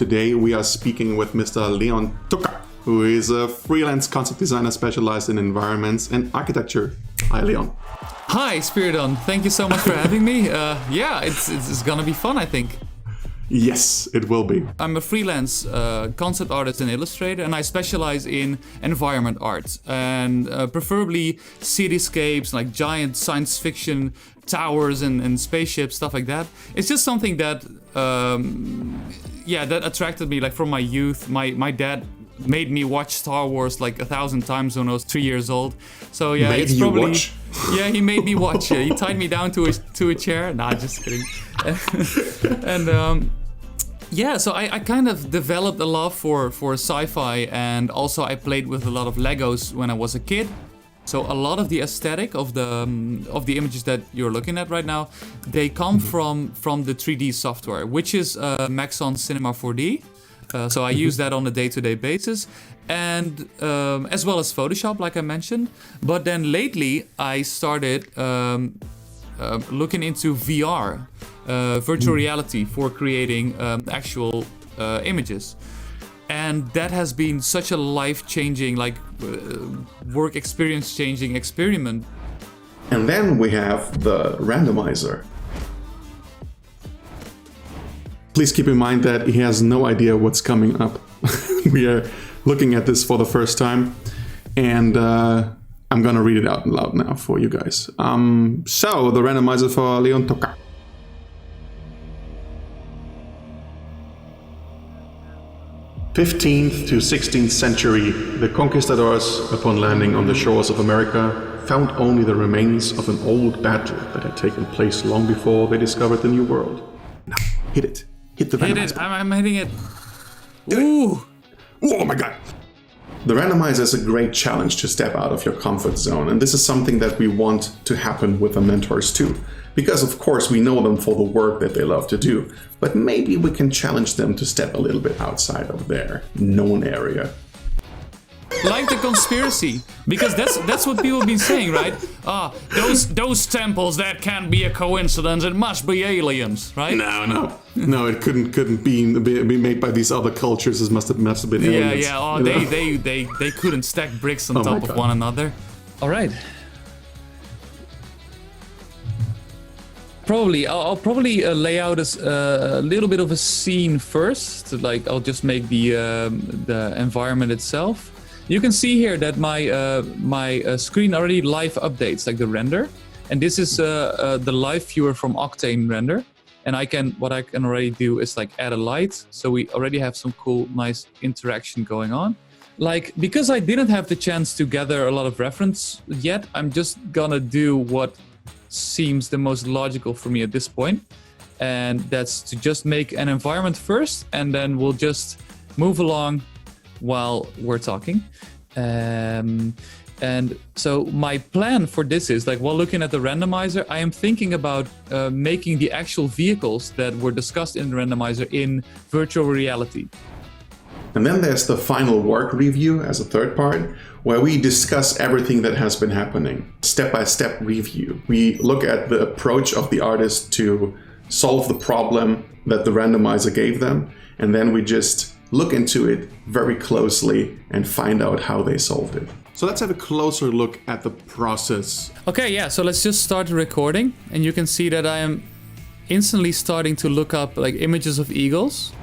today we are speaking with Mr. Leon Tucker, who is a freelance concept designer specialized in environments and architecture. Hi, Leon. Hi, Spiridon. Thank you so much for having me. Yeah, it's gonna be fun, I think. Yes, it will be. I'm a freelance concept artist and illustrator, and I specialize in environment art and preferably cityscapes, like giant science fiction towers and spaceships, stuff like that. It's just something that, that attracted me, like from my youth. My dad made me watch Star Wars like 1,000 times when I was 3 years old. So yeah, it's probably. Watch? Yeah, he made me watch. He tied me down to a chair. Nah, just kidding. And so I kind of developed a love for sci-fi, and also I played with a lot of Legos when I was a kid. So a lot of the aesthetic of the images that you're looking at right now, they come from the 3D software, which is Maxon Cinema 4D. So I use that on a day-to-day basis, and as well as Photoshop, like I mentioned. But then lately, I started looking into VR, virtual reality, for creating actual images. And that has been such a life-changing, work experience-changing experiment. And then we have the Randomizer. Please keep in mind that he has no idea what's coming up. We are looking at this for the first time, and I'm gonna read it out loud now for you guys. So, the Randomizer for Leon Tucker. '15th to 16th century, the conquistadors, upon landing on the shores of America, found only the remains of an old battle that had taken place long before they discovered the New World. Now, hit it. Hit the randomizer. Hit it. I'm hitting it. Ooh. Oh my god. The randomizer is a great challenge to step out of your comfort zone, and this is something that we want to happen with the mentors too. Because of course we know them for the work that they love to do, but maybe we can challenge them to step a little bit outside of their known area. Like the conspiracy, because that's what people have been saying, right? Those temples, that can't be a coincidence. It must be aliens, right? No. It couldn't be made by these other cultures. It must have been aliens. Yeah. Oh, they couldn't stack bricks on top of one another. All right. I'll probably lay out a little bit of a scene first. Like I'll just make the environment itself. You can see here that my screen already live updates, like the render, and this is the live viewer from Octane Render. And what I can already do is like add a light, so we already have some cool, nice interaction going on. Like, because I didn't have the chance to gather a lot of reference yet, I'm just gonna do what seems the most logical for me at this point, and that's to just make an environment first, and then we'll just move along while we're talking. And so my plan for this is, like, while looking at the randomizer, I am thinking about making the actual vehicles that were discussed in the randomizer in virtual reality. And then there's the final work review as a third part, where we discuss everything that has been happening. Step-by-step review. We look at the approach of the artist to solve the problem that the randomizer gave them, and then we just look into it very closely and find out how they solved it. So let's have a closer look at the process. Okay, yeah, so let's just start recording, and you can see that I am instantly starting to look up like images of eagles.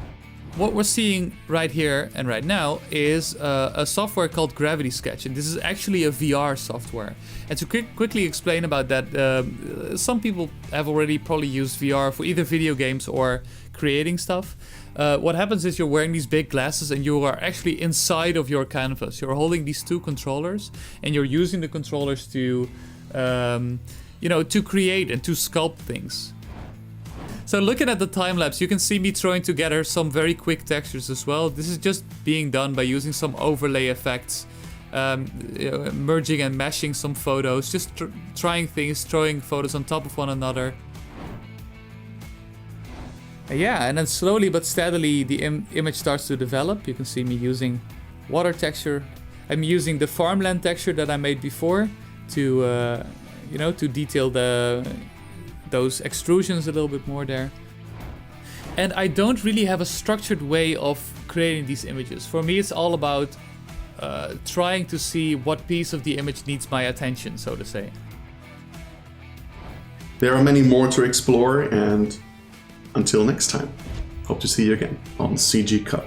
What we're seeing right here and right now is a software called Gravity Sketch, and this is actually a VR software. And to quickly explain about that, some people have already probably used VR for either video games or creating stuff. What happens is you're wearing these big glasses and you are actually inside of your canvas. You're holding these two controllers and you're using the controllers to, to create and to sculpt things. So looking at the time lapse, you can see me throwing together some very quick textures as well. This is just being done by using some overlay effects, merging and meshing some photos, just trying things, throwing photos on top of one another. Yeah, and then slowly but steadily the image starts to develop. You can see me using water texture. I'm using the farmland texture that I made before to, to detail those extrusions a little bit more there. And I don't really have a structured way of creating these images. For me, it's all about trying to see what piece of the image needs my attention, so to say. There are many more to explore, and until next time, hope to see you again on CGCUP.